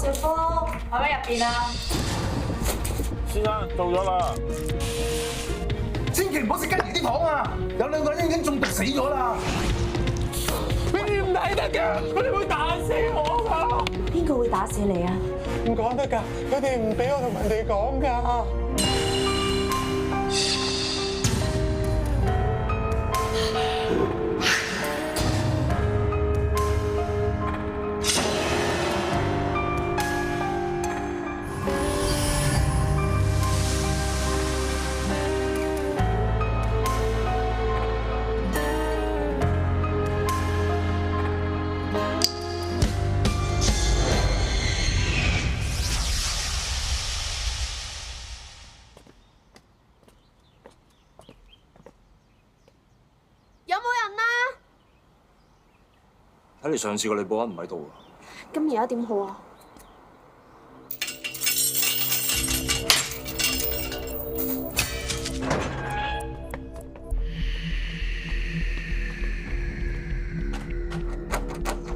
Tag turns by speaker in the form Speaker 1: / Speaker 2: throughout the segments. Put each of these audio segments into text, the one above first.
Speaker 1: 少夫，喺咪入邊啊？
Speaker 2: 先生，到咗啦。
Speaker 3: 千祈唔好食吉兒啲糖啊！有2個人已經中毒死咗啦！
Speaker 2: 你哋唔睇得㗎，佢哋會打死我㗎。
Speaker 1: 邊個會打死你啊？
Speaker 2: 唔講得㗎，佢哋唔俾我同人哋講㗎。
Speaker 4: 有冇人啊？
Speaker 5: 睇嚟上次個李保安唔喺度啊！
Speaker 4: 咁而家點好啊？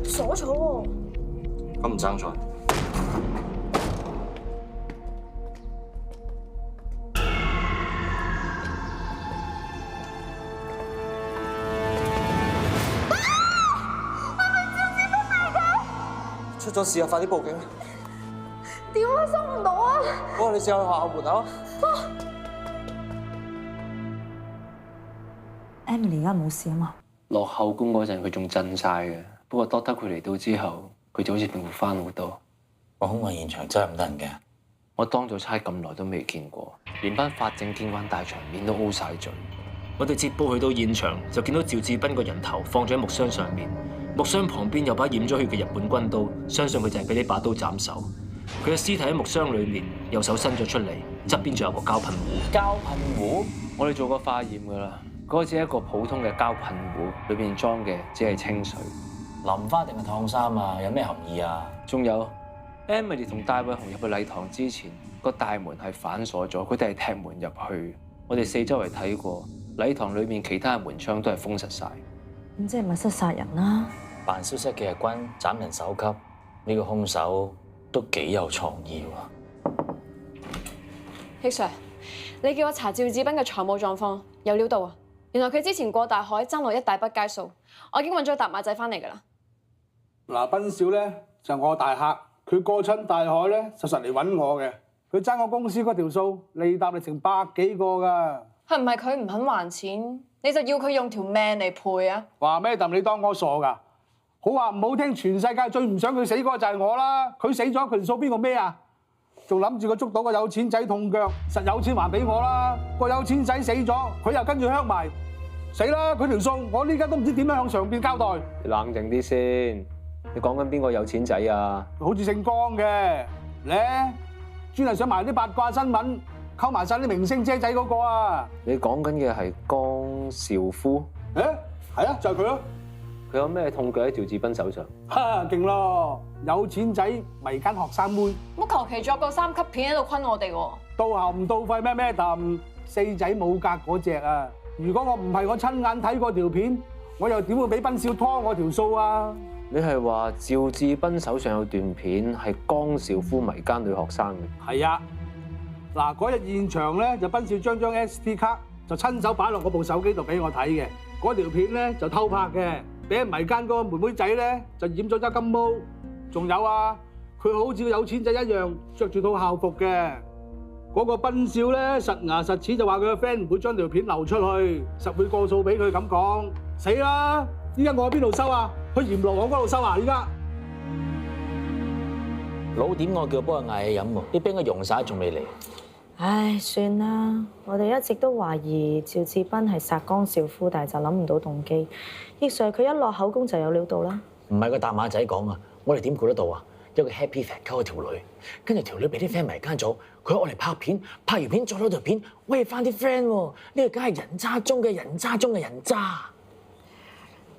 Speaker 4: 鎖咗喎。
Speaker 5: 咁唔爭在。出咗事啊！快啲報警！
Speaker 4: 點啊？收唔到啊！
Speaker 5: 好啊，你試下去學校門口。
Speaker 1: Emily 而家冇事啊嘛？
Speaker 6: 落後宮嗰陣佢仲震晒嘅，不過 Doctor 佢嚟到之後，佢就好似平復翻好多。
Speaker 7: 個兇案現場真係咁得人驚。
Speaker 6: 我當咗差咁耐都未見過，連班法證見慣大場面都 O 晒嘴。我哋接報去到現場，就見到趙志斌個人頭放咗喺木箱上面，木箱旁邊有把染咗血嘅日本軍刀，相信佢就係俾呢把刀斬首。佢嘅屍體喺木箱裏面，右手伸咗出嚟，側邊仲有個膠噴壺。
Speaker 7: 膠噴壺，
Speaker 6: 我哋做過化驗㗎啦，嗰個只係一個普通嘅膠噴壺，裏邊裝嘅只係清水。
Speaker 7: 淋花定係燙衫啊？有咩含義啊？
Speaker 6: 仲有 Emily 同戴偉雄入去禮堂之前，個大門係反鎖咗，佢哋係踢門入去。我哋四周圍睇過，禮堂裏面其他嘅門窗都係封實晒。
Speaker 1: 咁即係密室殺人啦！
Speaker 7: 扮消失嘅日軍斬人首級，呢個兇手都幾有創意喎。
Speaker 4: K Sir，你叫我查趙志斌嘅財務狀況，有料到啊！原來佢之前過大海爭落一大筆街數，我已經揾咗搭馬仔翻嚟㗎啦。
Speaker 3: 嗱，斌少咧就我大客，佢過親大海咧就實嚟揾我嘅。佢爭我公司嗰條數，利搭你成100幾個㗎。
Speaker 4: 係唔係佢唔肯還錢，你就要佢用條命嚟賠啊？
Speaker 3: 話咩氹？你當我傻㗎？好話唔好聽，全世界最唔想佢死嗰個就係我啦。佢死咗，佢條數邊個孭啊？仲諗住佢捉到個有錢仔痛腳，實有錢還俾我啦。個有錢仔死咗，佢又跟住香埋，死啦！佢條數我呢家都唔知點樣向上邊交代。
Speaker 6: 你冷靜啲先，你講緊邊個有錢仔啊？
Speaker 3: 好似姓江嘅咧，專係想埋啲八卦新聞，溝埋晒啲明星姐仔嗰個啊！
Speaker 6: 你講緊嘅係江少夫？
Speaker 3: 誒，係啊，就係佢咯。
Speaker 6: 佢有咩痛腳喺趙志斌手上？
Speaker 3: 哈，勁咯！有錢仔迷奸學生妹，
Speaker 4: 我求其作個3級片喺度昆我哋喎。
Speaker 3: 到喉唔到肺咩咩氹，四仔冇格嗰只啊！如果我唔係我親眼睇過條片，我又點會俾斌少拖我條數啊？
Speaker 6: 你係話趙志斌手上有段片係江少夫迷奸女學生嘅？
Speaker 3: 係啊！嗱，嗰日現場咧就斌少張 SD 卡就親手擺落我部手機度俾我睇嘅，嗰條片咧就偷拍嘅。俾人迷奸嗰個妹妹仔咧，就染咗揸金毛。仲有啊，佢好似個有錢仔一樣，着住套校服嘅。嗰個斌少咧，實牙實齒就話佢個 friend 唔會將條片流出去，實會過數俾佢咁講。死啦！依家我喺邊度收啊？去閻羅王嗰度收啊！依家
Speaker 7: 老點我叫幫佢嗌嘢飲喎，啲冰都溶晒，仲未嚟。
Speaker 1: 唉，算啦，我哋一直都懷疑趙志斌係殺江少夫，但係就諗唔到動機。亦上佢一落口供就有料到啦。
Speaker 7: 唔係個大馬仔講啊，我哋點估得到啊？一個 happy friend 溝咗條女，跟住條女俾啲 friend 迷奸咗，佢攞嚟拍片，拍完片再攞條片喂翻啲 friend 喎，呢個梗係人渣中嘅人渣中嘅人渣。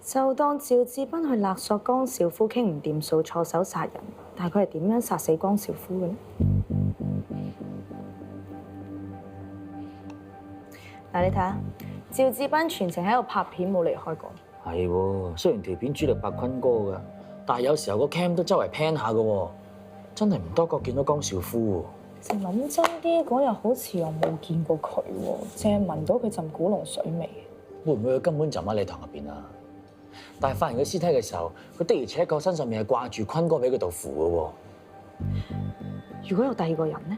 Speaker 1: 就當趙志斌去勒索江少夫傾唔掂數，錯手殺人，但係佢係點樣殺死江少夫嘅咧？嗱，你睇下，趙志斌全程喺度拍片，冇離開過。
Speaker 7: 係喎，雖然條片主力拍坤哥㗎，但係有時候個 cam 都周圍 pan 下㗎喎。真係唔多覺見到江少夫
Speaker 1: 就諗真啲，嗰日好似又冇見過佢喎，淨係聞到佢陣古龍水味。
Speaker 7: 喎，會唔會佢根本就喺禮堂入邊啊？但係發現佢屍體嘅時候，佢的而且確身上面係掛住坤哥俾佢度符
Speaker 1: 如果有第二個人呢？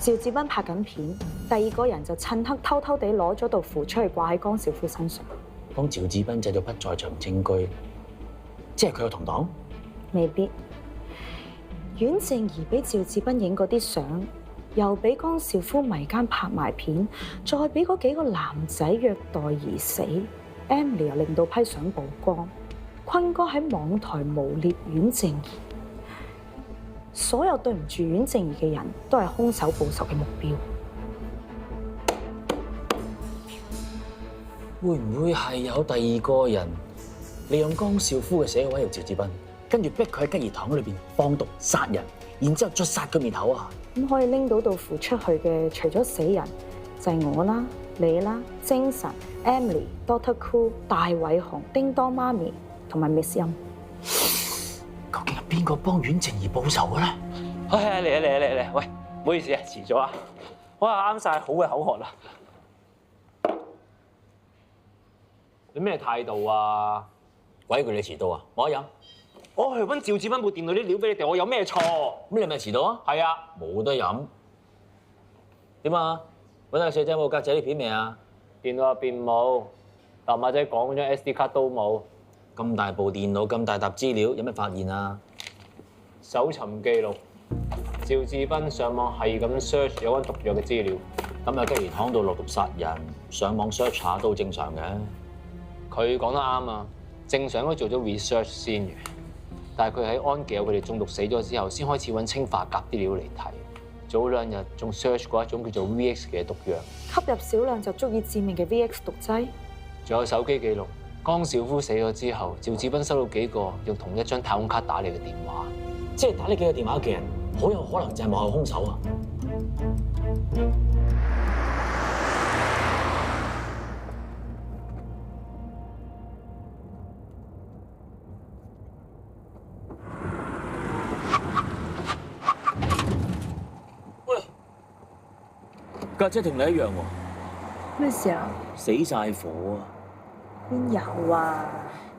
Speaker 1: 趙志斌拍緊片，第二個人就趁黑偷偷地攞咗道符出去掛喺江少夫身上，
Speaker 7: 嘅喎，幫趙志斌製造不在場證據，即係佢有同黨？
Speaker 1: 未必。阮靜儀俾趙志斌影嗰啲相，又俾江少夫迷姦拍埋片，再俾嗰幾個男仔虐待而死。Emily 又令到批相曝光，坤哥喺網台誣衊阮靜儀，所有對唔住阮靜儀嘅人都係兇手報仇嘅目標。
Speaker 7: 會唔會係有第二個人利用江少夫嘅死威脅趙志斌，跟住逼佢喺吉儀堂裏邊放毒殺人，然之後再殺佢面口啊？
Speaker 1: 咁可以拎到道符出去嘅，除咗死人，就係我啦、你啦、精神、Emily、Doctor Cool、大偉雄、叮當媽咪同埋 Miss 音。
Speaker 7: 究竟係邊個幫阮靜儀報仇嘅咧？
Speaker 6: 唉，嚟，喂，唔好意思啊，遲咗啊，哇，啱晒好嘅口渴啦。你咩態度啊？
Speaker 7: 鬼叫你遲到啊！我一飲，
Speaker 6: 我去揾趙志斌部電腦啲料俾你哋，我有咩錯？
Speaker 7: 咁你咪遲到啊？
Speaker 6: 係啊，
Speaker 7: 冇得飲。點啊？揾阿四仔冇格仔啲片未啊？
Speaker 6: 電腦入邊冇，搭馬仔講嗰張 SD 卡都冇。
Speaker 7: 咁大部電腦，咁大沓資料，有咩發現啊？
Speaker 6: 搜尋記錄，趙志斌上網係咁 search 有關毒藥嘅資料。
Speaker 7: 咁喺吉儀堂度落毒殺人，上網 search 下都正常嘅。
Speaker 6: 佢講得啱啊，正常應該做咗 research 先嘅。但係佢喺安記有佢哋中毒死咗之後，先開始揾氰化鉀啲料嚟睇。早2日仲 search 過一種叫做 VX 嘅毒藥，
Speaker 1: 吸入少量就足以致命嘅 VX 毒劑。
Speaker 6: 仲有手機記錄，江少夫死咗之後，趙志斌收到幾個用同一張太空卡打嚟嘅電話，
Speaker 7: 即係打呢幾個電話嘅人，好有可能就係幕後兇手啊！喂，家姐同你一樣喎，
Speaker 1: 咩事啊？
Speaker 7: 死晒火啊！
Speaker 1: 邊有啊？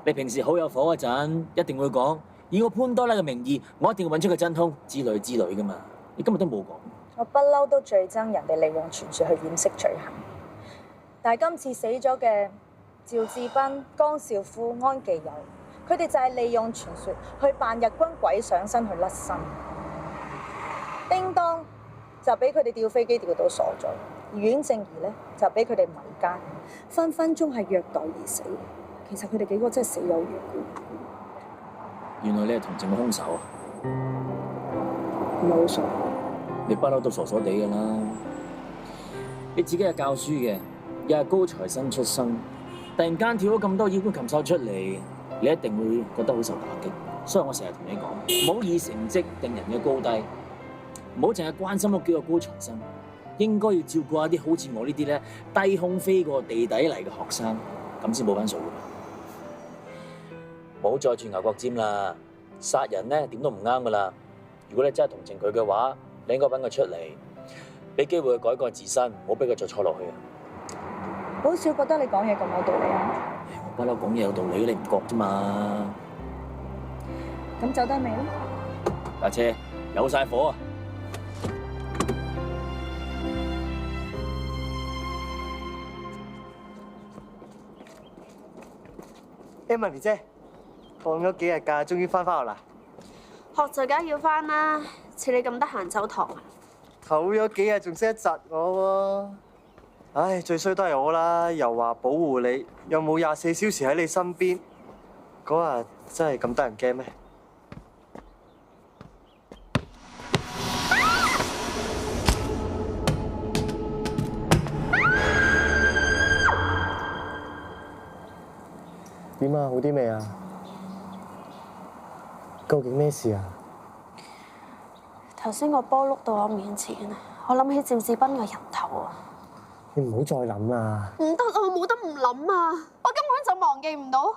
Speaker 7: 你平時好有火嗰陣，一定會講以我潘多拉嘅名義，我一定要揾出個真兇之類噶嘛。你今日都冇講。
Speaker 1: 我不嬲都最憎人哋利用傳說去掩飾罪行，但係今次死咗嘅趙志斌、江少夫、安記友，佢哋就係利用傳說去扮日軍鬼上身去甩身。叮當就俾佢哋吊飛機吊到傻咗，而阮靜儀咧就俾佢哋迷姦，分分鐘係虐待而死。其實佢哋幾個真係死有餘辜。
Speaker 7: 原來你係同情嘅兇手啊！
Speaker 1: 唔係好傻，
Speaker 7: 你不嬲都傻傻地㗎啦。你自己係教書嘅，又係高材生出身，突然間跳咗咁多妖官禽獸出嚟，你一定會覺得好受打擊。所以我成日同你講，唔好以成績定人嘅高低，唔好淨係關心屋企個高材生，應該要照顧下啲好似我呢啲咧低空飛過地底嚟嘅學生，咁先冇分數。唔好再鑽牛角尖啦！殺人咧點都唔啱噶啦。如果你真係同情佢嘅話，你應該揾佢出嚟，俾機會佢改過自身，唔好俾佢再錯落去啊！
Speaker 1: 好少覺得你講嘢咁有道理啊！
Speaker 7: 我不嬲講嘢有道理，你唔覺啫嘛？
Speaker 1: 咁走得未咧？
Speaker 7: 架車有晒火啊
Speaker 8: ！Emily 姐，放咗幾日假，終於翻學啦！
Speaker 9: 學就梗要翻啦，似你咁得閒走堂啊！
Speaker 8: 唞咗幾日仲識得窒我喎！唉，最衰都係我啦，又話保護你，又冇24小時喺你身邊，嗰日真係咁得人驚咩？點啊？好啲未啊？究竟咩事啊？
Speaker 9: 頭先個波碌到我面前，我諗起趙志斌個人頭啊！
Speaker 8: 你唔好再諗啦！
Speaker 9: 唔得啊，我冇得唔諗啊！我根本就忘記唔到。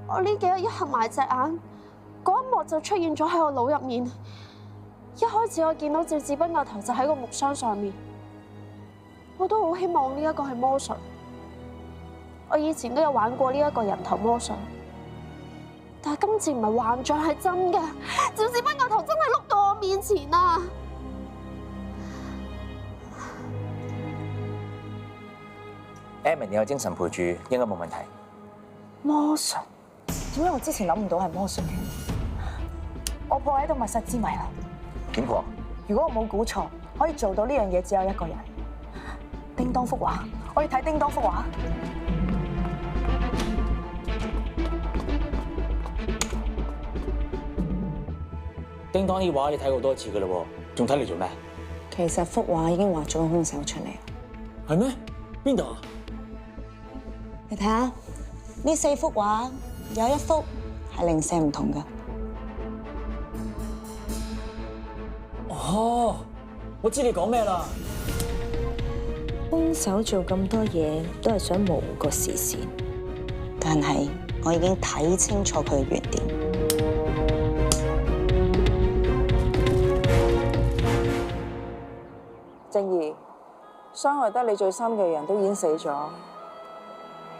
Speaker 9: 我呢幾日一合埋隻眼，嗰一幕就出現咗喺我腦入面。一開始我見到趙志斌個頭就喺個木箱上面，我都好希望呢一個係魔術。我以前都有玩過呢一個人頭魔術，但係今次唔係幻象，係真嘅。趙志斌個頭真係碌到我面前啊
Speaker 7: ！Emily 有精神陪住，應該冇問題。
Speaker 1: 魔術？點解我之前諗唔到係魔術嘅？我破喺度密室之謎啦！
Speaker 7: 點破？
Speaker 1: 如果我冇估錯，可以做到呢樣嘢只有一個人。叮當幅畫，我要睇叮當幅畫。
Speaker 7: 叮當啲畫你睇過好多次噶啦喎，仲睇嚟做咩？
Speaker 1: 其實幅畫已經畫咗兇手出嚟。
Speaker 7: 係咩？邊度啊？
Speaker 1: 你睇下呢4幅畫，有一幅係零舍唔同㗎。
Speaker 7: 哦，我知你講咩啦。
Speaker 1: 兇手做咁多嘢都係想模糊個視線，但係我已經睇清楚佢嘅原點。
Speaker 10: 靜怡，傷害得你最深嘅人都已經死咗，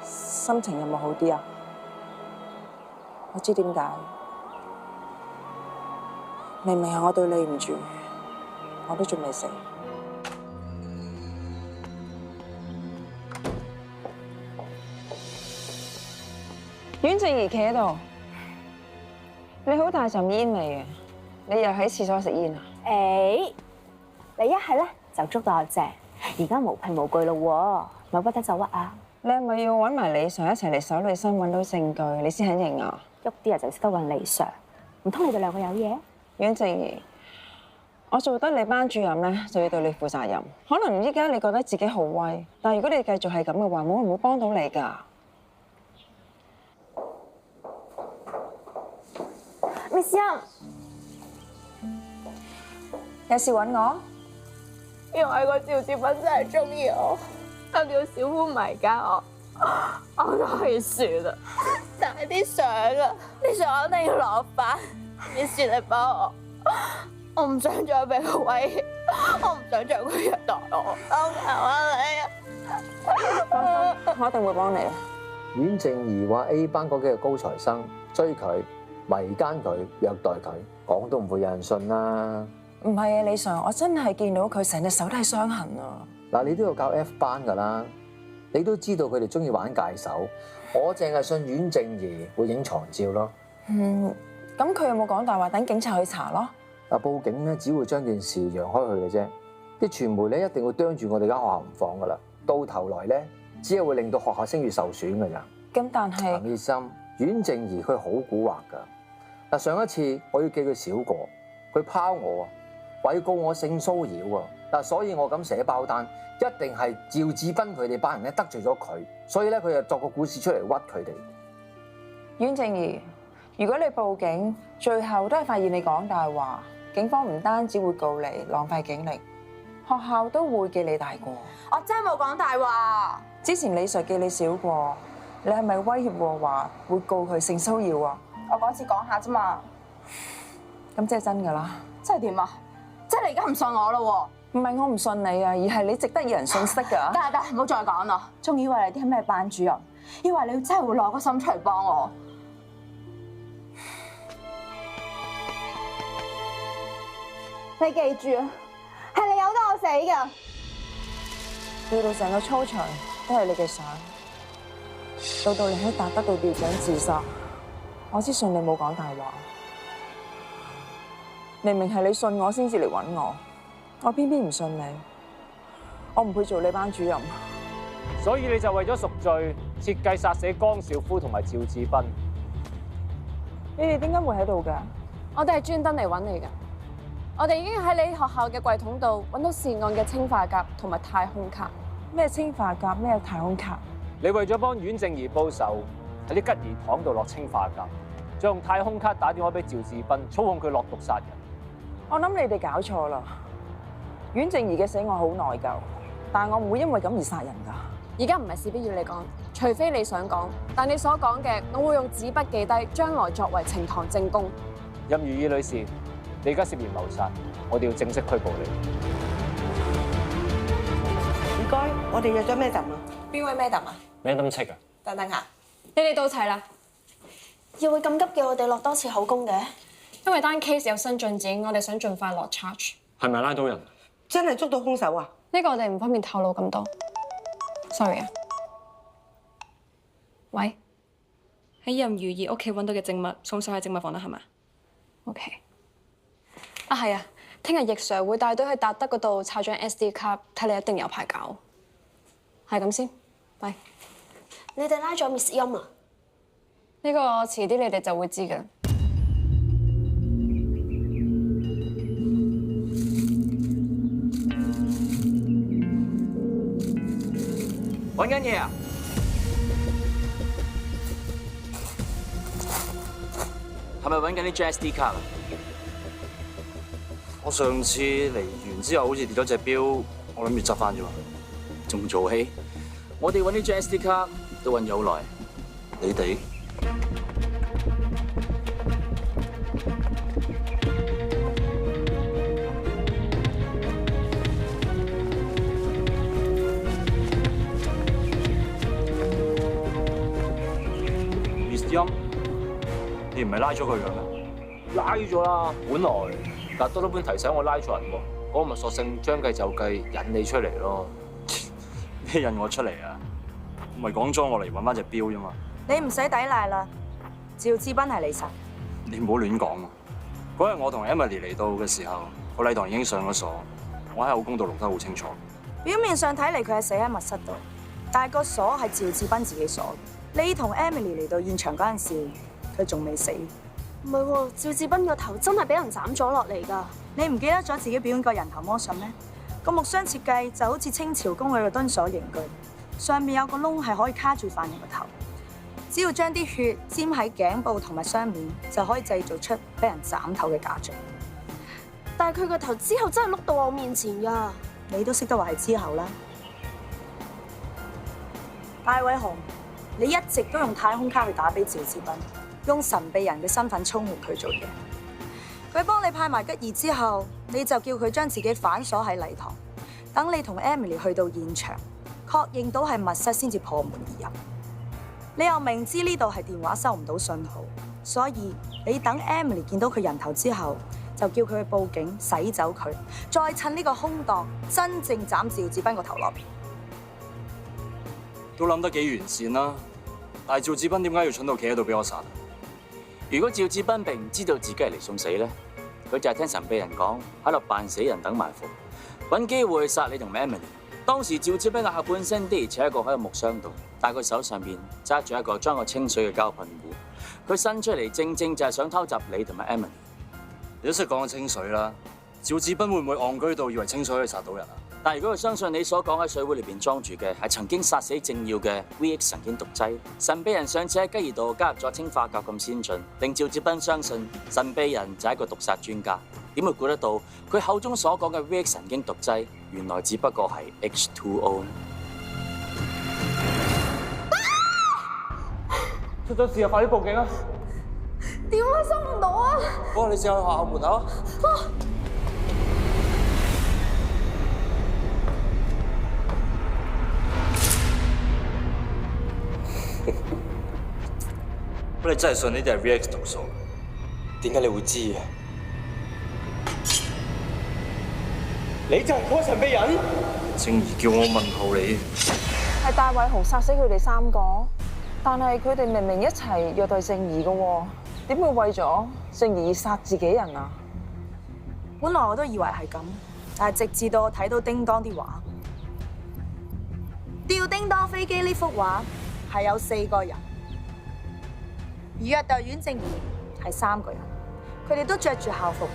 Speaker 10: 心情有冇好啲啊？我知點解，明明係我對你唔住，我都仲未死。
Speaker 11: 阮靜怡企喺度，你好大陣煙味啊！你又喺廁所食煙啊？
Speaker 12: 你一係咧就捉到我正，而家無憑無據咯喎，咪不得就屈啊！
Speaker 11: 你係咪要揾埋李 Sir 一齊嚟搜你身揾到證據，你先肯認啊？
Speaker 12: 喐啲人就識得揾李 Sir，唔通你哋兩個有嘢？
Speaker 11: 阮靜怡，我做得你班主任咧，就要對你負責任。可能依家你覺得自己好威，但係如果你繼續係咁嘅話，冇人會幫到你㗎。
Speaker 12: Miss Young，
Speaker 10: 有事揾我？
Speaker 12: 因為個趙志斌真係中意我，佢叫小夫迷姦我，我都可以算啦。但係啲相啊，啲相一定要攞翻，Miss 你幫我唔想再俾佢威脅，我唔想再佢虐待我，我求下你啊！
Speaker 11: 放心，我一定會幫你嘅。
Speaker 13: 阮靜怡話 A 班嗰幾個高材生追佢、迷姦佢、虐待佢，講都唔會有人信啦。
Speaker 10: 唔係啊，李 Sir，我真係見到佢成隻手都係傷痕啊！
Speaker 13: 嗱，你都要教 F 班㗎啦，你都知道佢哋中意玩界手，我淨係信阮靜怡會影床照咯。
Speaker 10: 咁佢有冇講大話？等警察去查咯。
Speaker 13: 嗱，報警咧只會將件事揚開去嘅啫，啲傳媒咧一定會啄住我哋間學校唔放㗎啦，到頭來咧只係會令到學校聲譽受損㗎咋。
Speaker 10: 咁但係
Speaker 13: 林醫生，阮靜怡佢好蠱惑㗎。嗱，上一次我要記佢少過，佢拋我啊！委告我性騷擾啊！嗱，所以我咁寫包單，一定係趙志斌佢哋班人咧得罪咗佢，所以咧佢就作個故事出嚟屈佢哋。
Speaker 10: 阮靜怡，如果你報警，最後都係發現你講大話，警方唔單止會告你浪費警力，學校都會記你大過。
Speaker 12: 我真係冇講大話。
Speaker 10: 之前李 Sir 記你少過，你係咪威脅過話會告佢性騷擾啊？
Speaker 12: 我嗰次講下啫嘛。
Speaker 10: 咁即係真㗎啦。
Speaker 12: 真係點啊？即係你而家唔信我咯喎？
Speaker 10: 唔係我唔信你啊，而係你值得有人信息㗎。
Speaker 12: 得，唔好再講啦。仲以為你啲咩班主任，以為你真係會攞個心出嚟幫我。你記住啊，係你由得我死㗎。
Speaker 10: 調到成個操場都係你嘅相，到你喺達德道吊頸自殺，我先信你冇講大話。明明係你信我先至嚟揾我，我偏偏唔信你，我唔配做你班主任。
Speaker 2: 所以你就為咗贖罪，設計殺死江少夫同埋趙志斌。
Speaker 10: 你哋點解會喺度㗎？
Speaker 4: 我哋係專登嚟揾你㗎。我哋已經喺你學校嘅櫃桶度揾到涉案嘅氰化鉀同埋太空卡。
Speaker 10: 咩氰化鉀？咩太空卡？
Speaker 2: 你為咗幫阮靜怡報仇，喺啲吉儀堂度落氰化鉀，再用太空卡打電話俾趙志斌，操控佢落毒殺人。
Speaker 10: 我諗你哋搞錯啦！阮靜怡嘅死我好內疚，但係我唔會因為咁而殺人㗎。
Speaker 4: 而家唔係事必要你講，除非你想講，但你所講嘅，我會用紙筆記低，將來作為呈堂證供。
Speaker 2: 任如意女士，你而家涉嫌謀殺，我哋要正式拘捕你。
Speaker 14: 唔該，我哋約咗 Madam 啊？
Speaker 10: 邊位 Madam 啊？
Speaker 6: Madam Check 啊？
Speaker 10: 等等下，
Speaker 4: 你哋到齊啦，
Speaker 9: 又會咁急叫我哋落多次口供嘅？
Speaker 4: 因為單 case 有新進展，我哋想盡快落 charge。
Speaker 6: 係咪拉到人？
Speaker 14: 真係捉到兇手啊？
Speaker 4: 呢個我哋唔方便透露咁多。Sorry 啊。喂，喺任如意屋企揾到嘅證物送晒去證物房啦，係嘛 ？OK。啊係啊，聽日易 Sir 會帶隊去達德嗰度抄張 SD 卡，睇你一定有排搞。係咁先，拜。
Speaker 9: 你哋拉咗 Miss 音啊？
Speaker 4: 呢個遲啲你哋就會知㗎。
Speaker 6: 揾緊嘢啊！係咪揾緊啲 SD 卡啊？
Speaker 5: 我上次嚟完之後，好似跌咗隻錶，我諗住執翻啫嘛。
Speaker 6: 仲做戲？我哋揾啲 SD 卡都揾咗好耐。
Speaker 5: 你哋？你唔係拉咗佢㗎咩？
Speaker 2: 拉咗啦，本來，但多多般提醒我拉錯人喎，我咪索性將計就計引你出嚟咯。
Speaker 5: 咩引我出嚟啊？唔係講咗我嚟揾翻隻錶啫嘛。
Speaker 1: 你唔使抵賴啦，趙志斌係你殺。
Speaker 5: 你唔好亂講啊！嗰日我同 Emily 嚟到嘅時候，個禮堂已經上咗鎖，我喺口供度錄得好清楚。
Speaker 1: 表面上睇嚟佢係死喺密室度，但係個鎖係趙志斌自己鎖。你同 Emily 嚟到現場嗰陣時，佢仲未死。
Speaker 9: 唔係喎，趙志斌個頭真係俾人斬咗落嚟㗎。
Speaker 1: 你唔記得咗自己表演過人頭魔術咩？個木箱設計就好似清朝宮女嘅敦鎖刑具，上面有個窿係可以卡住犯人個頭。只要將啲血沾喺頸部同埋雙面，就可以製造出俾人斬頭嘅假象。
Speaker 9: 但係佢個頭之後真係碌到我面前㗎。
Speaker 1: 你都識得話係之後啦。戴偉雄，你一直都用太空卡去打俾趙志斌，用神秘人嘅身份操控佢做嘢。佢幫你派埋吉兒之後，你就叫佢將自己反鎖喺禮堂，等你同 Emily 去到現場，確認到係密室先至破門而入。你又明知呢度係電話收唔到信號，所以你等 Emily 見到佢人頭之後，就叫佢去報警洗走佢，再趁呢個空檔真正斬趙志斌個頭落面。
Speaker 5: 都諗得幾完善啦，但係趙志斌點解要蠢到企喺度俾我殺？
Speaker 6: 如果趙志斌並唔知道自己係嚟送死咧，佢就係聽神秘人講喺度扮死人等埋伏，揾機會殺你同 Emily。當時趙志斌嘅下半身的而且確喺個木箱度，但係佢手上邊揸住一個裝過清水嘅膠噴壺，佢伸出嚟正正就係想偷襲你同埋 Emily。
Speaker 5: 你都識講清水啦，趙志斌會唔會戇居到以為清水可以殺到人啊？
Speaker 6: 但如果佢相信你所講喺水壺裏邊裝住嘅係曾經殺死政要嘅 VX 神經毒劑，神秘人上次喺雞兒度加入咗氰化鉀咁先進，令趙志斌相信神秘人就係一個毒殺專家。點會估得到佢口中所講嘅 VX 神經毒劑，原來只不過係 H2O。
Speaker 2: 出咗事啊！快啲報警啊！
Speaker 12: 電話收唔到啊！
Speaker 5: 不過你試下去學校門口。不過你真係信呢啲係 VX 毒素？點解你會知嘅？你就係嗰個神秘人？正義叫我問候你。
Speaker 10: 係戴偉雄殺死佢哋3個，但係佢哋明明一齊虐待正義嘅喎，點會為咗正義而殺自己人啊？
Speaker 1: 本來我都以為係咁，但係直至到我睇到叮當啲畫，吊叮當飛機呢幅畫係有4個人，而虐待阮正義係3個人，佢哋都着住校服，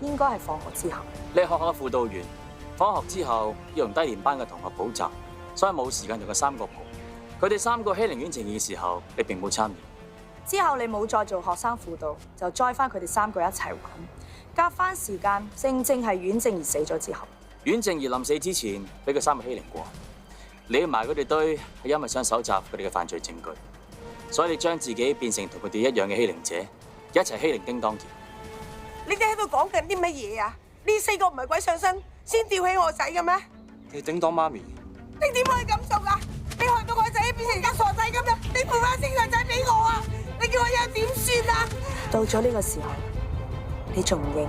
Speaker 1: 應該係放學之後。
Speaker 6: 你係學校嘅輔導員，放學之後要同低年班嘅同學補習，所以冇時間同佢3個蒲。佢哋3個欺凌阮正義嘅時候，你並冇參與。
Speaker 1: 之後你冇再做學生輔導，就載翻佢哋3個一齊玩，夾翻時間，正正係阮正義死咗之後。
Speaker 6: 阮正義臨死之前，俾佢3個欺凌過。你埋佢哋堆係因為想搜集佢哋嘅犯罪證據，所以你將自己變成同佢哋一樣嘅欺凌者，一齊欺凌叮當傑。
Speaker 14: 你哋喺度講緊啲乜嘢啊？呢4個唔係鬼上身先吊起我仔嘅咩？
Speaker 5: 你叮當媽咪，
Speaker 14: 你點可以咁做啊？你害到我仔變成而家傻仔咁樣，你賠翻正常仔俾我啊！你叫我又點算啊？
Speaker 1: 到咗呢個時候，你仲唔認？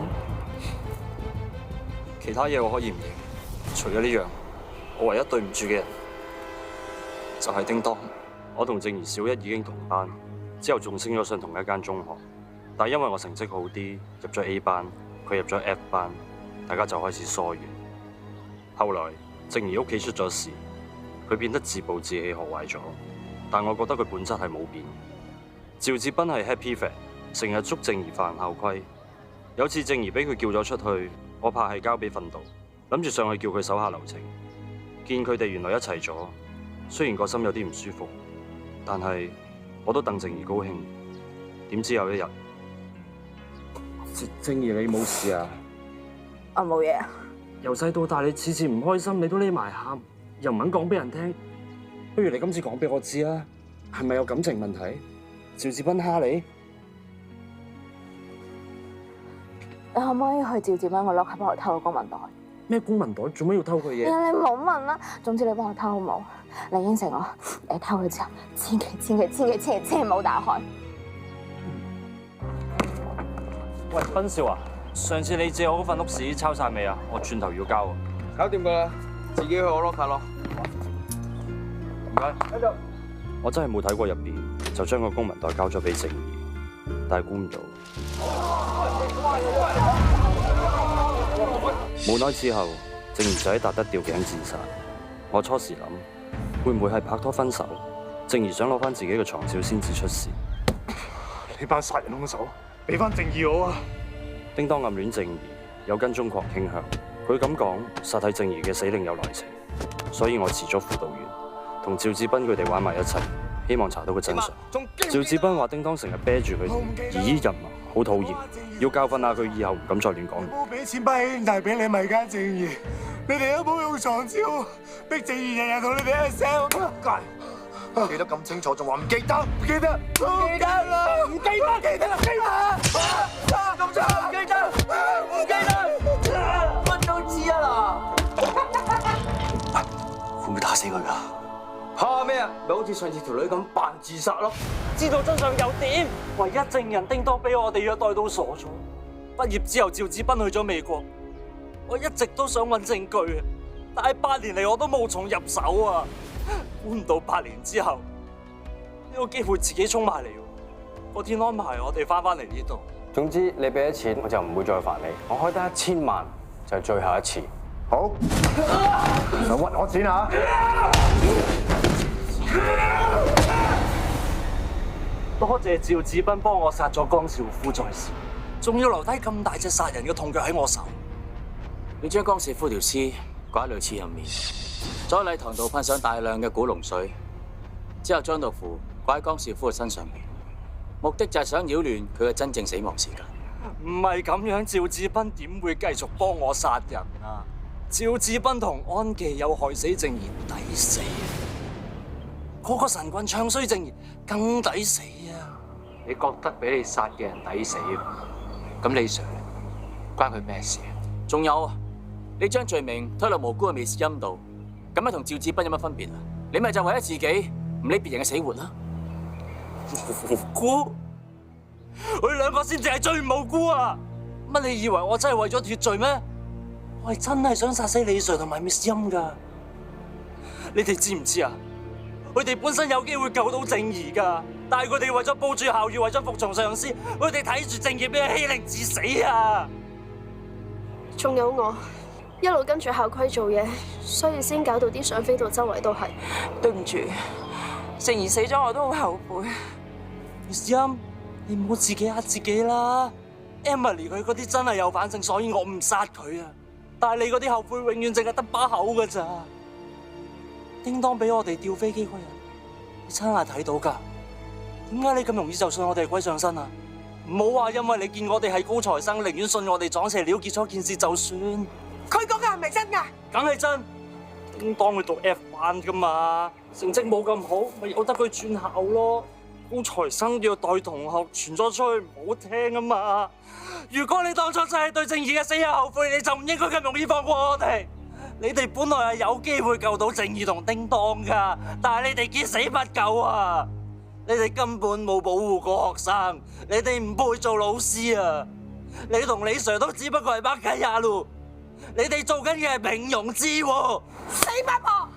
Speaker 5: 其他嘢我可以唔認，除咗呢樣，我唯一對唔住嘅人就係叮當。我同靜怡小一已經同班，之後仲升咗上同一間中學，但係因為我成績好啲，入咗 A 班，佢入咗 F 班，大家就開始疏遠。後來靜怡屋企出咗事，佢變得自暴自棄，學壞咗，但我覺得佢本質係冇變。趙志斌係 happy fan，成日捉靜怡犯校規。有次靜怡俾佢叫咗出去，我怕係交俾訓導，諗住上去叫佢手下留情。見佢哋原來一齊咗，雖然個心有啲唔舒服，但係我都戥靜怡高興。點知有一日，
Speaker 6: 靜怡你冇事啊？
Speaker 1: 我冇嘢啊。
Speaker 6: 由細到大你次次唔開心，你都匿埋喊，又唔肯講俾人聽。不如你今次講俾我知啊，係咪有感情問題？趙志斌蝦你？
Speaker 12: 你可唔可以去趙志斌個 locker 幫我偷個公文袋？
Speaker 6: 咩公文袋？做咩要偷佢嘢？
Speaker 12: 你唔好問啦，總之你幫我偷好冇？你應承我，你偷佢之後，千祈唔好打開。
Speaker 5: 喂，斌少啊，上次你借我嗰份屋史抄晒未啊？我轉頭要交啊。
Speaker 15: 搞掂噶啦，自己去我 locker 咯。
Speaker 5: 唔該。我真係冇睇過入邊，就將個公文袋交咗俾靜怡，但係估唔到。冇耐之後，靜怡就喺達德吊頸自殺。我初時諗，會唔會係拍拖分手？靜怡想攞翻自己嘅床照先至出事。
Speaker 16: 呢班殺人兇手，俾翻靜怡我啊！
Speaker 5: 叮當暗戀靜怡，有跟蹤狂傾向。佢咁講，實係靜怡嘅死另有來情。所以我辭咗輔導員，同趙志斌佢哋玩埋一齊，希望查到個真相。趙志斌話叮當成日啤住佢哋，疑依人啊，好討厭，要教訓下佢，以後唔敢再亂講。
Speaker 16: 冇俾錢班兄弟俾你咪奸靜怡，你哋都冇用床照，逼靜怡日日同你哋一聲。記得咁清楚，仲話唔記得？唔記得？唔記得啦！唔記得？記得啦！記得！咁錯？唔記得？唔記得？乜都知啊嗱！會唔會打死佢㗎？
Speaker 15: 怕咩啊？咪好似上次條女咁扮自殺咯！
Speaker 5: 知道真相又點？唯一證人叮當俾我哋虐待到傻咗。畢業之後，趙志斌去咗美國，我一直都想揾證據啊，但係8年嚟我都無從入手啊！估唔到8年之後，呢個機會自己衝埋嚟，個天安排我哋翻嚟呢度。
Speaker 15: 總之你俾咗錢，我就唔會再煩你。我開得1000萬就係最後一次。好，想屈我錢啊！
Speaker 5: 多謝趙志斌幫我殺咗江少夫在先，仲要留低咁大隻殺人嘅痛腳喺我手。
Speaker 17: 你將江少夫條屍掛喺女廁入面，再喺禮堂度噴上大量嘅古龍水，之後將道符掛喺江少夫嘅身上面，目的就係想擾亂佢嘅真正死亡時間。
Speaker 5: 唔係咁樣，趙志斌點會繼續幫我殺人啊？趙志斌同安琪有害死靜怡，抵死啊！嗰個神棍唱衰靜怡，更抵死啊！
Speaker 6: 你覺得俾你殺嘅人抵死，咁李 Sir 關佢咩事啊？
Speaker 17: 仲有啊，你將罪名推落無辜嘅美斯音度，咁樣同趙志斌有乜分別啊？你咪就為咗自己唔理別人嘅死活啦！
Speaker 5: 無辜？佢兩個先至係最無辜啊！乜你以為我真係為咗脫罪咩？我係真係想殺死李 Sir 同埋 Miss 音㗎。你哋知唔知啊？佢哋本身有機會救到靜怡㗎，但係佢哋為咗保住校譽，為咗服從上司，佢哋睇住靜怡俾人欺凌致死啊！
Speaker 9: 仲有我一路跟住校規做嘢，所以先搞到啲相飛到周圍都係。
Speaker 10: 對唔住，靜怡死咗我都好後悔。
Speaker 5: Miss 音，你唔好自己呃自己啦。Emily 佢嗰啲真係有反省，所以我唔殺佢啊。但係你嗰啲後悔永遠淨係得把口㗎咋。叮當俾我哋調飛機嗰日，你親眼睇到㗎。點解你咁容易就信我哋係鬼上身啊？唔好話因為你見我哋係高材生，寧願信我哋撞邪了結咗件事就算。
Speaker 14: 佢講嘅係咪真㗎？
Speaker 5: 梗係真。叮當佢讀 F 班㗎嘛，成績冇咁好，咪由得佢轉校咯。高材生虐待同學傳咗出去唔好聽啊嘛！如果你當初真係對正義嘅死有後悔，你就唔應該咁容易放過我哋。你哋本來係有機會救到正義同叮當噶，但係你哋見死不救啊！你哋根本冇保護過學生，你哋唔配做老師啊！你同李 Sir 都只不過係巴卡亞路，你哋做緊嘅係平庸之禍。
Speaker 14: 死八婆！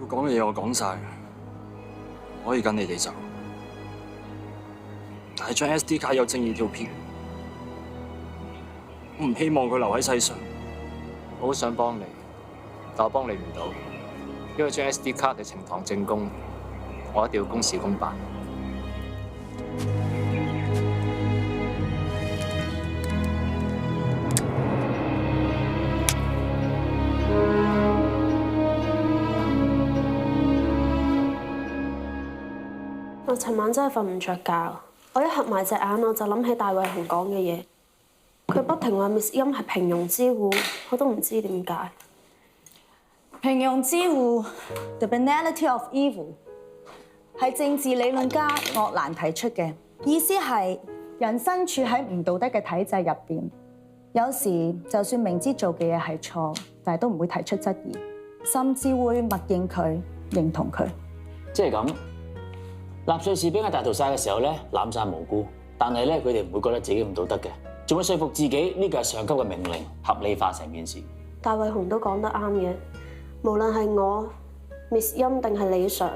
Speaker 5: 要講嘅嘢我講晒，可以跟你哋走，但係張 SD 卡有正義條片，我唔希望佢留喺世上。
Speaker 2: 我好想幫你，但我幫你唔到，因為張 SD 卡係呈堂證供，我一定要公事公辦。
Speaker 9: 我尋晚真係瞓唔着覺，我一合埋隻眼我就諗起大衛雄講嘅嘢，佢不停話 Miss 音係平庸之惡，我都唔知點解。
Speaker 1: 平庸之惡 ，The banality of evil， 係政治理論家鄂蘭提出嘅，意思係人身處喺唔道德嘅體制入邊，有時就算明知做嘅嘢係錯，但係都唔會提出質疑，甚至會默認佢、認同佢。
Speaker 7: 即係咁。納粹士兵喺大屠殺嘅時候咧，濫殺無辜，但係咧佢哋唔會覺得自己唔道德嘅，仲會說服自己呢個係上級嘅命令，合理化成件事。
Speaker 9: 大衛雄都講得啱嘅，無論係我、Miss 音定係李 Sir，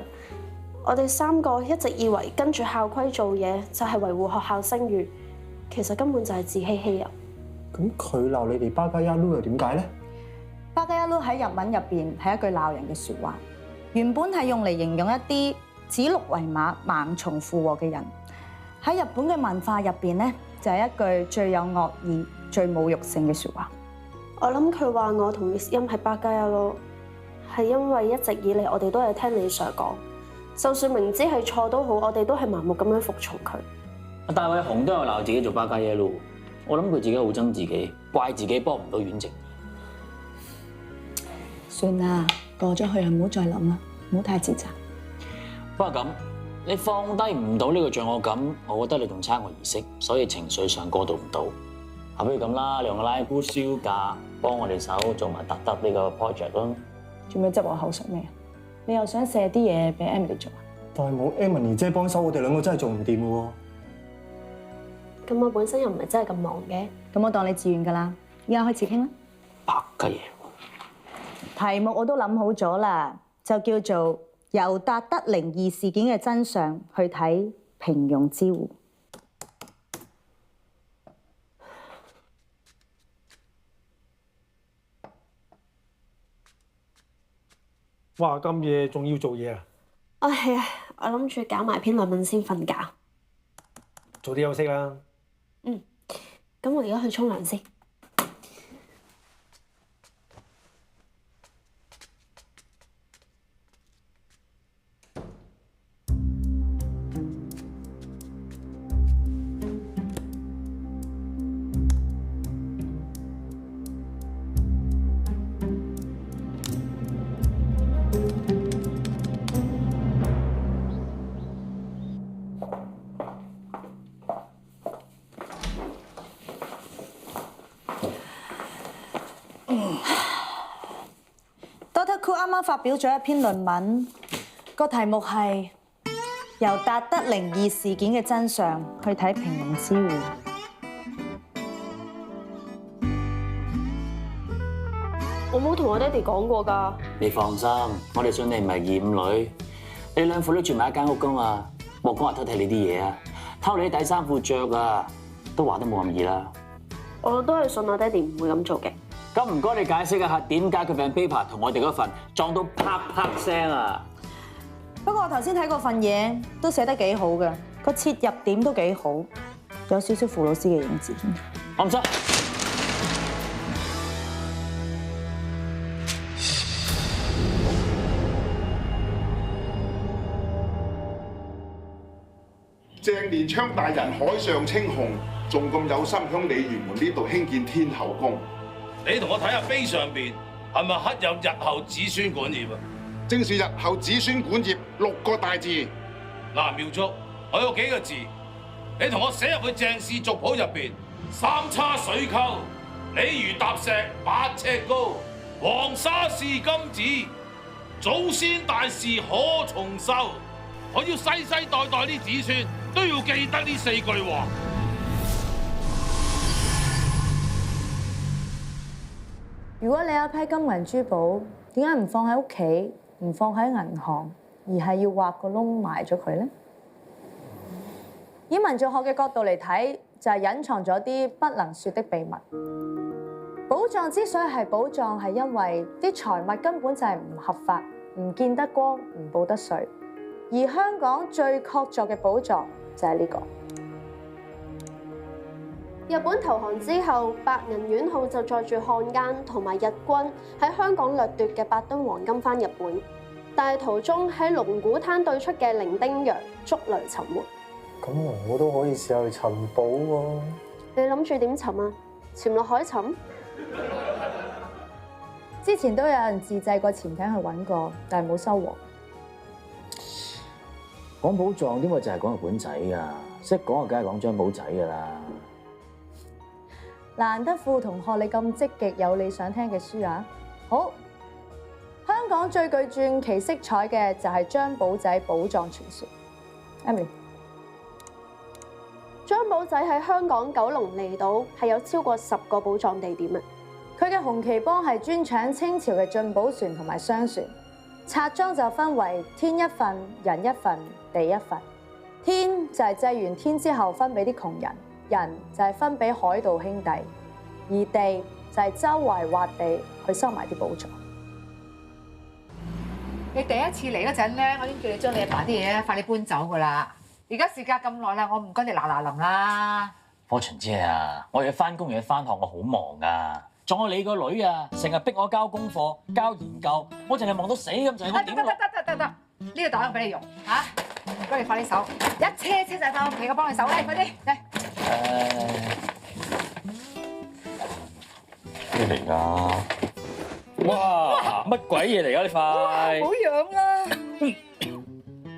Speaker 9: 我哋三個一直以為跟住校規做嘢就係維護學校聲譽，其實根本就係自欺欺人。
Speaker 8: 咁佢鬧你哋巴加亞魯又點解咧？
Speaker 1: 巴加亞魯喺日文入邊係一句鬧人嘅説話，原本係用嚟形容一啲指鹿為馬、盲從附和嘅人。喺日本嘅文化入邊咧，就係一句最有惡意、最侮辱性嘅説話。
Speaker 9: 我諗佢話我同 Miss 音係巴加亞魯，係因為一直以嚟我哋都係聽李 Sir 講，就算明知係錯都好，我哋都係盲目咁樣服從佢。
Speaker 7: 阿大衛雄都有鬧自己做巴加耶魯，我諗佢自己好憎自己，怪自己幫唔到遠征。
Speaker 1: 算啦，過咗去就唔好再諗啦，唔好太自責。
Speaker 7: 不過咁，你放低唔到呢個罪惡感，我覺得你仲差我儀式，所以情緒上過渡唔到。不如咁啦，兩個拉姑燒假，幫我哋手做埋特呢個 project 咯。
Speaker 1: 做咩執我口水咩？你又想射啲嘢俾 Emily 做啊？
Speaker 8: 但係冇 Emily 姐幫手，我哋兩個真係做唔掂嘅喎。
Speaker 9: 咁我本身又唔係真係咁忙嘅。
Speaker 1: 咁我當你自願㗎啦，依家開始傾啦。
Speaker 7: 白嘅嘢。
Speaker 1: 題目我都諗好咗啦，就叫做由達德靈異事件嘅真相去睇平庸之惡。
Speaker 3: 哇！咁夜仲要做嘢啊？
Speaker 9: 係啊，我諗住搞埋篇論文先瞓覺。
Speaker 3: 早啲休息啦。
Speaker 9: 咁我而家去沖涼先。
Speaker 1: Dr. Koo 啱啱發表咗一篇論文，個題目係由達德靈異事件嘅真相去睇平庸之惡。
Speaker 9: 我冇同我爹哋講過㗎。
Speaker 7: 你放心，我哋信你唔係二五女，你兩父都住埋一間屋㗎嘛，莫講話偷睇你啲嘢啊，偷你啲底衫褲着啊，都話得冇咁易啦。
Speaker 9: 我都係信我爹哋唔會咁做嘅。
Speaker 7: 咁唔該，你解釋一下點解佢份 paper 同我哋嗰份撞到啪啪聲啊？
Speaker 1: 不過我頭先睇嗰份嘢都寫得幾好嘅，個切入點都幾好，有少少傅老師嘅影子。
Speaker 7: 我唔信。
Speaker 18: 鄭連昌大人海上稱雄，仲咁有心響鯉魚門呢度興建天后宮。
Speaker 19: 你同我睇下碑上邊係咪刻有日後子孫管業啊？
Speaker 18: 正是日後子孫管業6個大字。
Speaker 19: 嗱，苗族，我有幾個字，你同我寫入去鄭氏族譜入邊：三叉水溝，鯉魚踏石8尺高，黃沙是金子，祖先大事可重修。我要世世代代啲子孫都要記得呢4句話。
Speaker 1: 如果你有一批金銀珠寶，點解唔放喺屋企，唔放喺銀行，而係要挖個窿埋咗佢呢？以民族學嘅角度嚟睇，就係隱藏咗啲不能説的秘密。寶藏之所以係寶藏，係因為啲財物根本就係唔合法、唔見得光、唔報得稅。而香港最確鑿嘅寶藏就係呢個。
Speaker 9: 日本投降之後，白銀丸號就載住漢奸同埋日軍喺香港掠奪嘅8噸黃金返日本，但係途中喺龍鼓灘對出嘅伶仃洋觸雷沉沒。
Speaker 8: 咁我都可以試下去尋寶喎。
Speaker 9: 你諗住點尋啊？潛落海尋？
Speaker 1: 之前都有人自製過潛艇去揾過，但係冇收穫。
Speaker 7: 講寶藏點會就係講日本仔㗎？識講就梗係講張寶仔㗎啦。
Speaker 1: 難得副同學你咁積極有你想聽嘅書啊！好，香港最具傳奇色彩嘅就係張寶仔寶藏傳說。Emily，
Speaker 9: 張寶仔喺香港九龍離島係有超過10個寶藏地點嘅。
Speaker 1: 佢嘅紅旗幫係專搶清朝嘅進寶船同埋商船。拆裝就分為天一份、人一份、地一份。天就係祭完天之後分俾啲窮人，人就係分俾海盜兄弟，而地就係周圍挖地去收埋啲寶藏。
Speaker 14: 你第一次嚟嗰陣咧，我已經叫你將你阿爸啲嘢快啲搬走噶啦。而家時間咁耐啦，我唔該你嗱嗱臨啦。
Speaker 7: 科巡姐啊，我又要翻工又要翻學，我好忙噶。仲有你個女啊，成日逼我交功課、交研究，我淨係忙到死咁就係我點落？
Speaker 14: 得，呢個袋我俾你用嚇，唔該你快啲手，一車晒翻屋企，我幫你手咧，快啲嚟。
Speaker 7: 咩嚟㗎？哇！乜鬼嘢嚟㗎？你快！
Speaker 14: 好樣啊！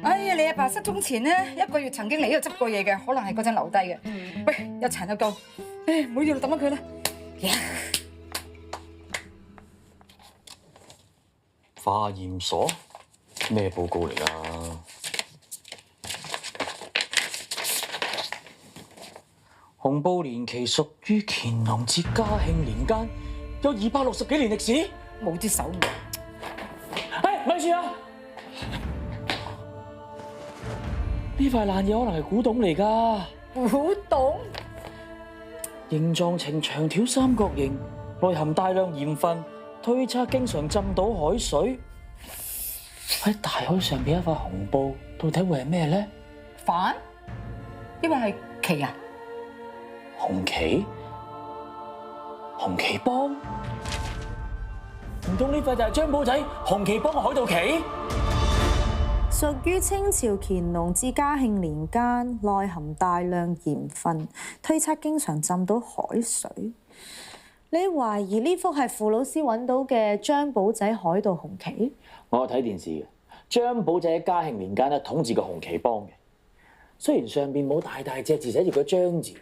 Speaker 14: 哎呀，你阿爸失蹤前咧，1個月曾經嚟呢度執過嘢嘅，可能係嗰陣留低嘅。喂，有殘就夠，唔好要抌咗佢啦。
Speaker 7: 化驗所咩報告嚟㗎？紅布年期屬於乾隆至嘉慶年間，有260幾年歷史。
Speaker 14: 冇啲手尾。
Speaker 7: 哎，咪住啊！呢塊爛嘢可能係古董嚟㗎。
Speaker 14: 古董？帆？因為係旗啊？
Speaker 7: 紅旗？紅旗幫？唔通呢塊就係張寶仔紅旗幫嘅海盜旗？
Speaker 1: 屬於清朝乾隆至嘉慶年間，內含大量鹽分，推測經常浸到海水。你懷疑呢幅係傅老師揾到嘅張寶仔海盜紅旗？
Speaker 7: 我有睇電視嘅，張寶仔喺嘉慶年間咧統治過紅旗幫嘅。雖然上邊冇大大隻字寫住個張字，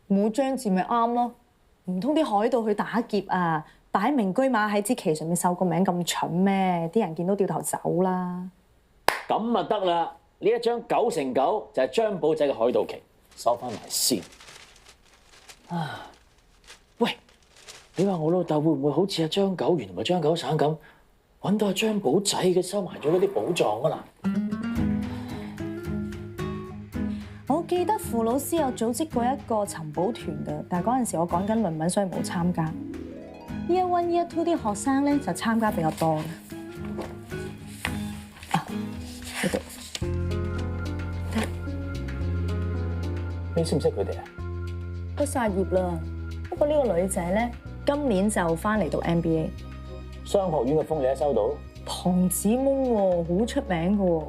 Speaker 1: 冇張字咪啱咯。唔通啲海盜去打劫啊？擺明車馬喺支旗上面繡個名咁蠢咩？啲人見到掉頭走啦。
Speaker 7: 咁啊得啦！呢一張9乘9就係張寶仔嘅海盜旗，收翻埋先。啊！喂，你話我老豆會唔會好似阿張九元同埋張九省咁，揾到阿張寶仔嘅收埋咗嗰啲寶藏啊嗱？
Speaker 1: 我記得傅老師有組織過一個尋寶團㗎，但係嗰陣時我講緊論文，所以冇參加。Year 1、Year 2啲學生咧就參加比較多嘅。啊，呢度，
Speaker 7: 你識唔識佢哋啊？
Speaker 1: 畢曬業啦。不過呢個女仔咧，今年就翻嚟讀 MBA。
Speaker 7: 商學院嘅風你都收到？
Speaker 1: 唐子蒙喎，好出名嘅喎。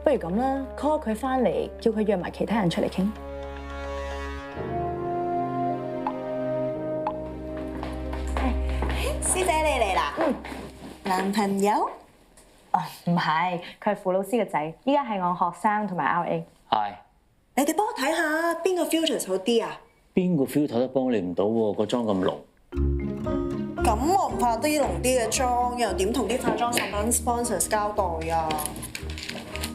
Speaker 1: 不如咁啦 ，call 佢翻嚟，叫佢約埋其他人出嚟傾。
Speaker 14: 師姐你嚟啦。
Speaker 20: 男朋友？
Speaker 1: 哦，唔係，佢係傅老師嘅仔，依家係我學生同埋 RA。
Speaker 6: 係。
Speaker 20: 你哋幫我睇下邊個 filter 好啲啊？
Speaker 6: 邊個 filter 都幫你唔到喎，個妝咁濃。
Speaker 20: 咁我唔化啲濃啲嘅妝，又點同啲化妝產品 sponsors 交代啊？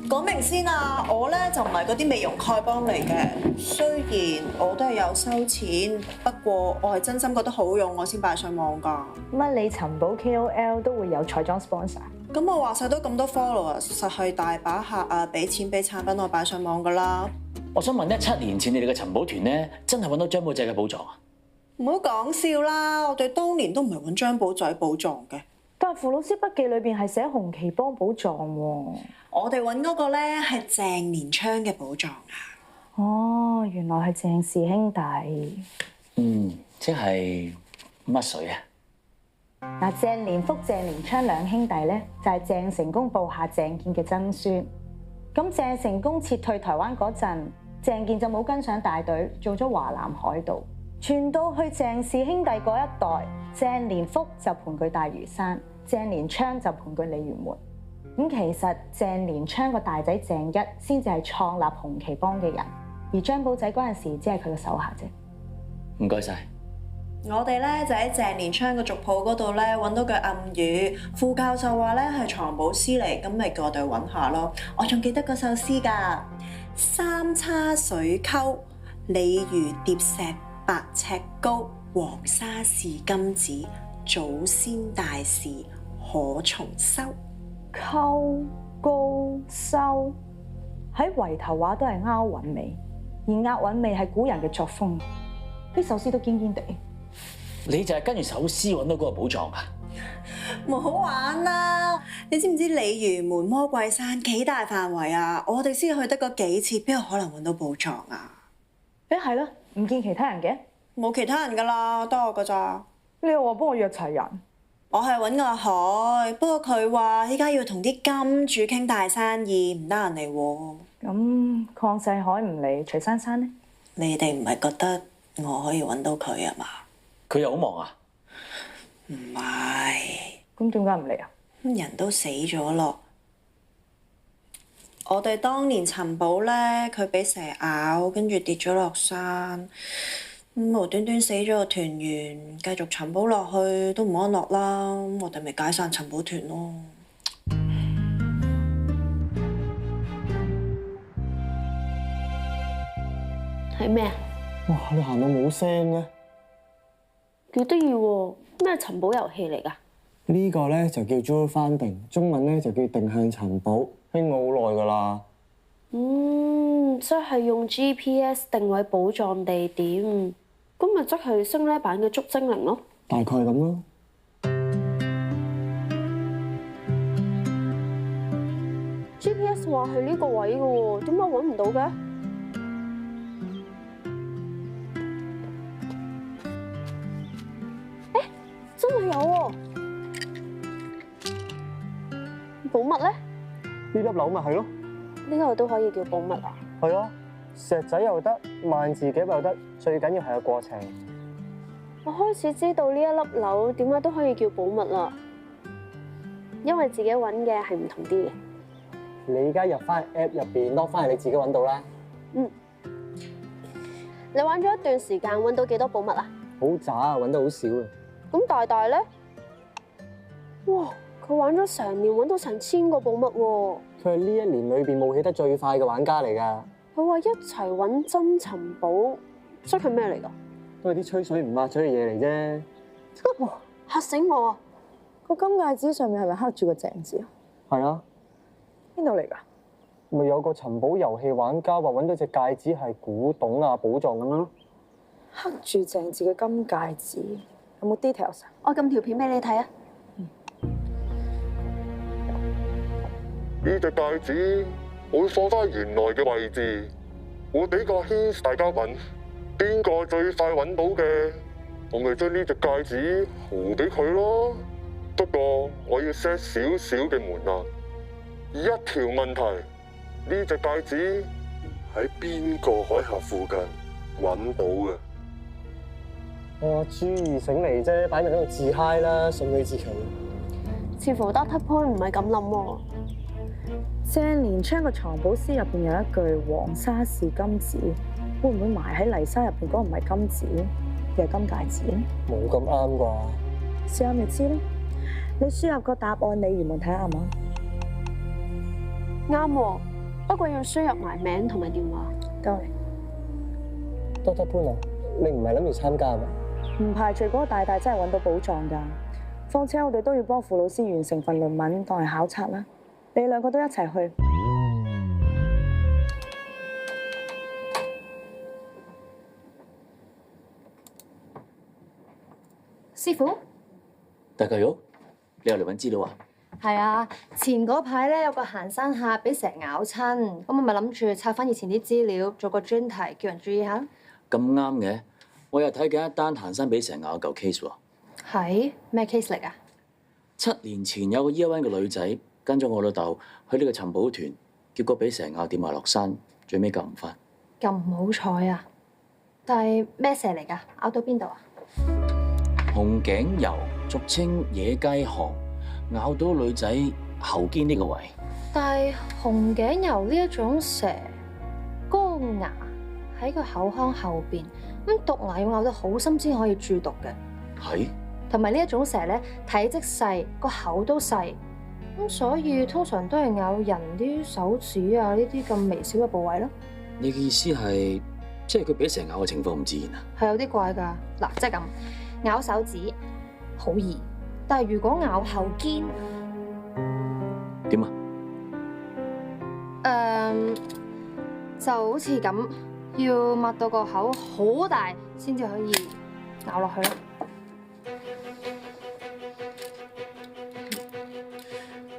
Speaker 20: 講明先啊，我咧就唔係嗰啲美容丐幫嚟嘅。雖然我都係有收錢，不過我係真心覺得好用，我先擺上網㗎。
Speaker 1: 乜你尋寶 KOL 都會有彩妝 sponsor？
Speaker 20: 咁我話晒都咁多 follower，實係大把客啊，俾錢俾產品我擺上網㗎啦。
Speaker 7: 我想問7年前你哋嘅尋寶團咧，真係揾到張寶仔嘅寶藏啊？
Speaker 20: 唔好講笑啦，我哋當年都唔係揾張寶仔寶藏嘅。
Speaker 1: 但係傅老師筆記裏邊係寫紅旗幫寶藏喎。
Speaker 20: 我哋揾嗰個咧係鄭連昌嘅寶藏啊！
Speaker 1: 哦，原來係鄭氏兄弟。
Speaker 7: 即係乜水啊？
Speaker 1: 嗱，鄭連福、鄭連昌兩兄弟咧，就係鄭成功部下鄭健嘅曾孫。咁鄭成功撤退台灣嗰陣，鄭健就冇跟上大隊，做咗華南海盜。傳到去鄭氏兄弟嗰一代，鄭連福就盤踞大嶼山，鄭連昌就盤踞鯉魚門。咁其實鄭連昌個大仔鄭一先至係創立紅旗幫嘅人，而張寶仔嗰陣時只係佢嘅手下啫。
Speaker 7: 唔該晒。
Speaker 20: 我哋咧就喺鄭連昌個族譜嗰度咧揾到句暗語，副教授話咧係藏寶詩嚟，咁咪叫我哋去揾下咯。我仲記得嗰首詩㗎，三叉水溝，鯉魚疊石8尺高，黃沙是金子，祖先大事可重修。
Speaker 1: 溝高修喺圍頭話都係押韻味，而押韻味係古人嘅作風。呢首詩都堅堅地。
Speaker 7: 你就係跟住首詩揾到嗰個寶藏啊？
Speaker 20: 冇好玩啦！你知唔知鯉魚門魔鬼山幾大範圍啊？我哋先去得嗰幾次，邊有可能揾到寶藏啊？
Speaker 1: 係啦，唔見其他人嘅？
Speaker 20: 冇其他人㗎啦，得我㗎咋？
Speaker 1: 你又話幫我約齊人？
Speaker 20: 我係揾阿海，不過佢話依家要同啲金主傾大生意，唔得閒嚟喎。
Speaker 1: 咁鄺世海唔嚟，徐珊珊呢？
Speaker 20: 你哋唔係覺得我可以揾到佢啊嘛？
Speaker 7: 佢又好忙啊？
Speaker 20: 唔係。
Speaker 1: 咁點解唔嚟啊？
Speaker 20: 人都死咗咯。我哋當年尋寶咧，佢俾蛇咬，跟住跌咗落山，無端端死咗個團員，繼續尋寶落去都唔安樂啦。我哋咪解散尋寶團咯。
Speaker 9: 係咩啊？
Speaker 8: 哇！你行到冇聲嘅。
Speaker 9: 幾得意喎！咩尋寶遊戲嚟㗎？
Speaker 8: 呢個咧就叫 Jewel Finding，中文咧就叫定向尋寶，興過好耐㗎啦。
Speaker 9: 即係用 GPS 定位寶藏地點，咁咪即係星呢版嘅捉精靈咯。
Speaker 8: 大概咁咯。
Speaker 9: GPS 話係呢個位嘅喎，點解揾唔到嘅？真係有喎！寶物咧？
Speaker 8: 呢粒樓咪係咯。
Speaker 9: 呢個都可以叫寶物啊？
Speaker 8: 係啊，石仔又得，萬字夾又得，最緊要係個過程。
Speaker 9: 我開始知道呢一粒樓點解都可以叫寶物啦，因為自己揾嘅係唔同啲嘅。
Speaker 8: 你而家入翻 App 入邊 lock 翻嚟，你自己揾到啦。
Speaker 9: 你玩咗一段時間，揾到幾多寶物啊？
Speaker 8: 好渣啊，揾得好少啊。
Speaker 9: 咁大大咧？哇！佢玩咗成年，揾到成1000個寶物喎。
Speaker 8: 佢係呢一年裏邊冒起得最快嘅玩家嚟㗎。
Speaker 9: 佢話一齊揾真尋寶，即係咩嚟㗎？
Speaker 8: 都係啲吹水唔抹嘴嘅嘢嚟啫。
Speaker 9: 哇！嚇死我啊！
Speaker 1: 個金戒指上面係咪刻住個鄭字啊？
Speaker 8: 係啊。
Speaker 1: 邊度嚟㗎？
Speaker 8: 咪有個尋寶遊戲玩家話揾到隻戒指係古董啊寶藏咁咯。
Speaker 1: 刻住鄭字嘅金戒指，有冇 details 啊？
Speaker 9: 我撳條片俾你睇啊！
Speaker 18: 呢隻戒指我會放翻原來嘅位置，我俾個 hint 大家揾，邊個最快揾到嘅，我咪將呢隻戒指豪俾佢咯。不過我要 set 少少嘅門檻，一條問題，呢隻戒指喺邊個海峽附近揾到嘅？
Speaker 8: 哇！朱二醒嚟啫，擺明喺度自嗨啦，順理自求。
Speaker 9: 似乎 Dr. Point 唔係咁諗喎。
Speaker 1: 鄭連昌個藏寶詩入邊有一句黃沙是金子，會唔會埋喺泥沙入邊嗰個唔係金子，而係金戒指？
Speaker 8: 冇咁啱啩？
Speaker 1: 試下咪知咯。你輸入個答案，你原本睇下啱唔啱？
Speaker 9: 啱喎，不過要輸入埋名同埋電話。
Speaker 1: 得嚟。
Speaker 8: Dr. Point 啊，你唔係諗住參加咩？
Speaker 1: 唔排除嗰個大大真係揾到寶藏㗎。況且我哋都要幫傅老師完成份論文當係考察啦。你哋兩個都一齊去。
Speaker 21: 師傅，
Speaker 17: 大家好，你又嚟揾資料啊？
Speaker 21: 係啊，前嗰排咧有個行山客俾蛇咬親，咁我咪諗住拆翻以前啲資料，做個專題，叫人注意下。
Speaker 17: 咁啱嘅，我又睇緊一單行山俾蛇咬舊 case 喎。
Speaker 21: 係咩 case 嚟㗎
Speaker 17: ？7年前有個 Year 1嘅女仔跟咗我老豆去呢個尋寶團，結果俾蛇咬跌埋落山，最尾救唔翻。
Speaker 21: 咁唔好彩啊！但係咩蛇嚟㗎？咬到邊度啊？
Speaker 17: 紅頸鼬，俗稱野雞殼，咬到女仔後肩呢個位。
Speaker 21: 但係紅頸鼬呢一種蛇，嗰個牙喺個口腔後邊，咁毒牙要咬得好深先可以注毒嘅。
Speaker 17: 係。
Speaker 21: 同埋呢一種蛇咧，體積細，個口都細，咁所以通常都係咬人啲手指啊呢啲咁微小嘅部位咯。
Speaker 17: 你嘅意思係，即係佢俾蛇咬嘅情況唔自然啊？
Speaker 21: 係有啲怪㗎。嗱，即係咁，咬手指好易，但係如果咬後肩，
Speaker 17: 點啊？
Speaker 21: 就好似咁，要擘到個口好大先至可以咬落去咯。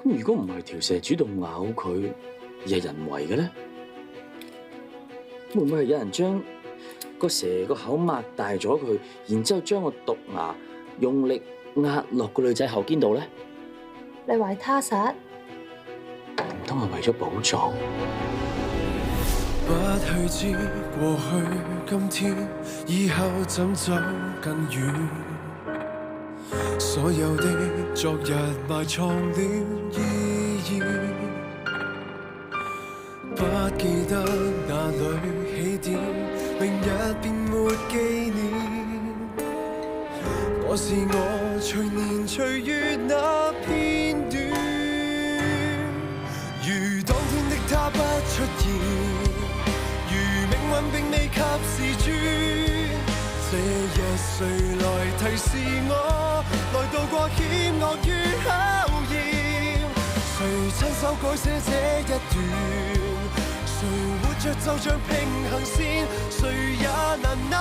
Speaker 17: 咁如果唔係條蛇主動咬佢，而係人為嘅咧，會唔會係有人將個蛇個口擘大咗佢，然之後將個毒牙用力壓落個女仔後肩度咧？
Speaker 21: 你話他殺？
Speaker 17: 唔通係為咗寶藏？
Speaker 22: 不去知過去、今天、以後怎走更遠。所有的昨日埋藏了意義，不記得哪裏起點，明日便沒紀念。我是我，隨年隨月那片段，如當天的他不出現，如命運並未及時轉。這日誰來提示我，來渡過險惡與考驗？誰親手改寫這一段？誰活着就像平行線？誰也難扭